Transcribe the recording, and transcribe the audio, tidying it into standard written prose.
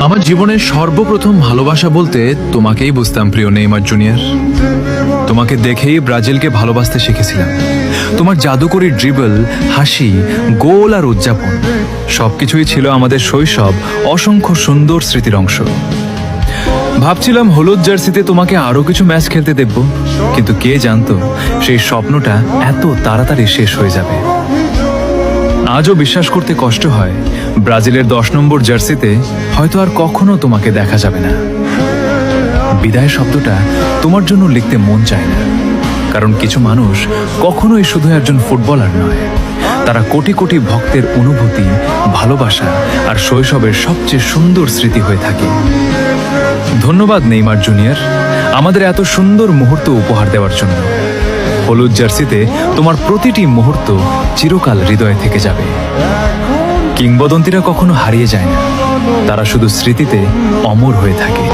আমার জীবনের সর্বপ্রথম ভালোবাসা বলতে তোমাকেই বুঝতাম প্রিয় নেইমার জুনিয়র। তোমাকে দেখেই ব্রাজিলকে ভালোবাসতে শিখেছিলাম। তোমার জাদুকরী ড্রিবল, হাসি, গোল আর উদযাপন সবকিছুই ছিল আমাদের শৈশব অসংখ্য সুন্দর স্মৃতির অংশ। ভাবছিলাম হলুদ জার্সিতে তোমাকে আরো কিছু ম্যাচ খেলতে দেখব, কিন্তু কে জানতো সেই স্বপ্নটা এত তাড়াতাড়ি শেষ হয়ে যাবে। আজও বিশ্বাস করতে কষ্ট হয় ব্রাজিলের 10 নম্বর জার্সিতে হয়তো আর কখনো তোমাকে দেখা যাবে না। বিদায় শব্দটা তোমার জন্য লিখতে মন চায় না, কারণ কিছু মানুষ কখনোই শুধু একজন ফুটবলার নয়, তারা কোটি কোটি ভক্তের অনুভূতি, ভালোবাসা আর শৈশবের সবচেয়ে সুন্দর স্মৃতি হয়ে থাকে। ধন্যবাদ নেইমার জুনিয়র, আমাদের এত সুন্দর মুহূর্ত উপহার দেওয়ার জন্য। হলুদ জার্সিতে তোমার প্রতিটি মুহূর্ত চিরকাল হৃদয়ে থেকে যাবে। কিংবদন্তিরা কখনো হারিয়ে যায় না, তারা শুধু স্মৃতিতে অমর হয়ে থাকে।